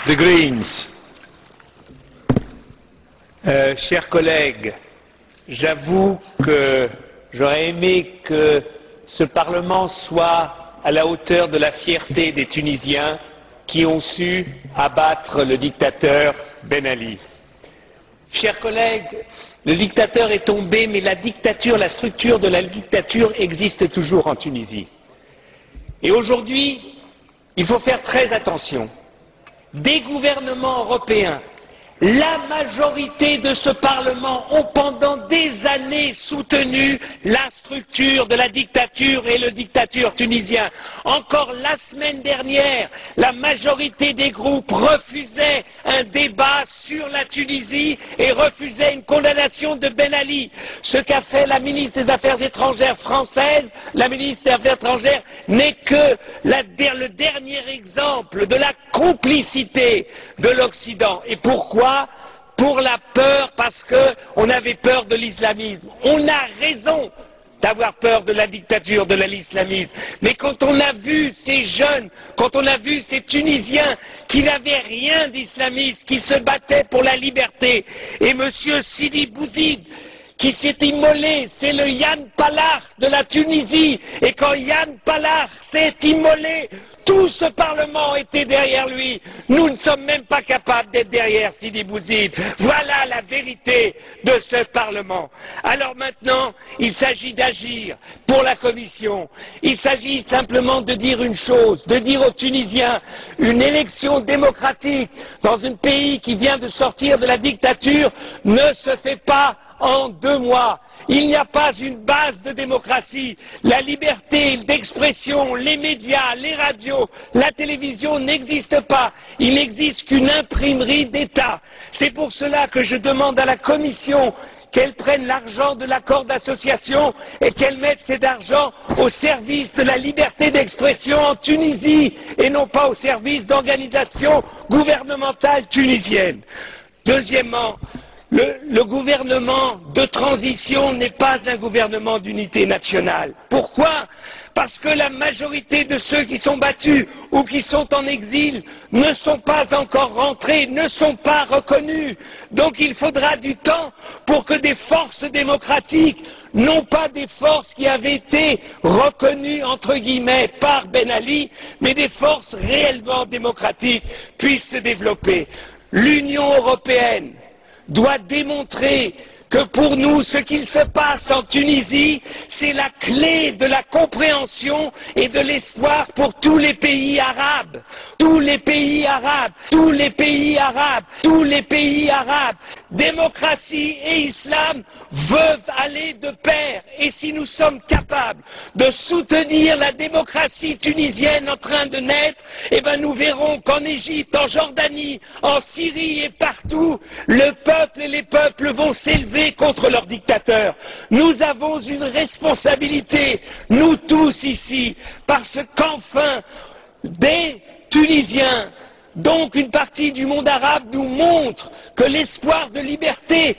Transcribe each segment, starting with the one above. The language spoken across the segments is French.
The Greens. Chers collègues, j'avoue que j'aurais aimé que ce Parlement soit à la hauteur de la fierté des Tunisiens qui ont su abattre le dictateur Ben Ali. Chers collègues, le dictateur est tombé, mais la dictature, la structure de la dictature existe toujours en Tunisie. Et aujourd'hui, il faut faire très attention. Des gouvernements européens, la majorité de ce Parlement ont pendant des années soutenu la structure de la dictature et le dictateur tunisien. Encore la semaine dernière, la majorité des groupes refusaient un débat sur la Tunisie et refusaient une condamnation de Ben Ali. Ce qu'a fait la ministre des Affaires étrangères française, la ministre des Affaires étrangères, n'est que le dernier exemple de la complicité de l'Occident. Et pourquoi ? Pour la peur, parce qu'on avait peur de l'islamisme. On a raison d'avoir peur de la dictature, de l'islamisme. Mais quand on a vu ces jeunes, quand on a vu ces Tunisiens qui n'avaient rien d'islamiste, qui se battaient pour la liberté, et M. Sidi Bouzid, qui s'est immolé, c'est le Yann Palach de la Tunisie, et quand Yann Palach s'est immolé, tout ce Parlement était derrière lui. Nous ne sommes même pas capables d'être derrière Sidi Bouzid. Voilà la vérité de ce Parlement. Alors maintenant, il s'agit d'agir pour la Commission. Il s'agit simplement de dire une chose, de dire aux Tunisiens, une élection démocratique dans un pays qui vient de sortir de la dictature ne se fait pas en 2 mois. Il n'y a pas une base de démocratie. La liberté d'expression, les médias, les radios, la télévision n'existent pas. Il n'existe qu'une imprimerie d'État. C'est pour cela que je demande à la Commission qu'elle prenne l'argent de l'accord d'association et qu'elle mette cet argent au service de la liberté d'expression en Tunisie et non pas au service d'organisations gouvernementales tunisiennes. Deuxièmement, le gouvernement de transition n'est pas un gouvernement d'unité nationale. Pourquoi? Parce que la majorité de ceux qui sont battus ou qui sont en exil ne sont pas encore rentrés, ne sont pas reconnus. Donc il faudra du temps pour que des forces démocratiques, non pas des forces qui avaient été reconnues entre guillemets par Ben Ali, mais des forces réellement démocratiques puissent se développer. L'Union européenne doit démontrer que pour nous, ce qu'il se passe en Tunisie, c'est la clé de la compréhension et de l'espoir pour tous les pays arabes. Tous les pays arabes, tous les pays arabes, tous les pays arabes. Démocratie et islam veulent aller de pair. Et si nous sommes capables de soutenir la démocratie tunisienne en train de naître, eh ben nous verrons qu'en Égypte, en Jordanie, en Syrie et partout, le peuple et les peuples vont s'élever contre leurs dictateurs. Nous avons une responsabilité, nous tous ici, parce qu'enfin, des Tunisiens, donc une partie du monde arabe, nous montre que l'espoir de liberté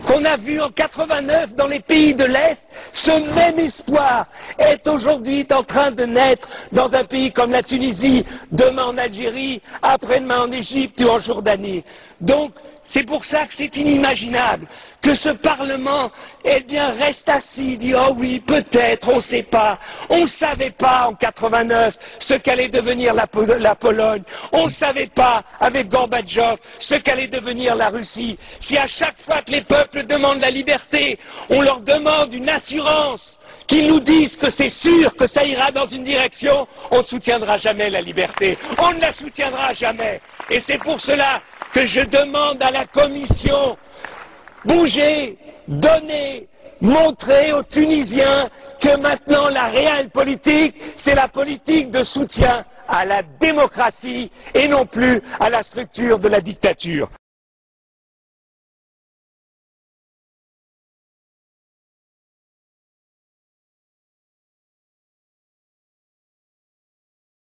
qu'on a vu en 89 dans les pays de l'Est, ce même espoir est aujourd'hui en train de naître dans un pays comme la Tunisie, demain en Algérie, après-demain en Égypte ou en Jordanie. Donc, c'est pour ça que c'est inimaginable que ce Parlement, eh bien, reste assis, dit oh oui, peut-être, on ne sait pas. On ne savait pas en 89 ce qu'allait devenir la Pologne. On ne savait pas avec Gorbatchev ce qu'allait devenir la Russie. Si à chaque fois que les peuples demandent la liberté, on leur demande une assurance, qu'ils nous disent que c'est sûr que ça ira dans une direction, on ne soutiendra jamais la liberté. On ne la soutiendra jamais. Et c'est pour cela que je demande à la Commission, bougez, donnez, montrez aux Tunisiens que maintenant la réelle politique, c'est la politique de soutien à la démocratie et non plus à la structure de la dictature.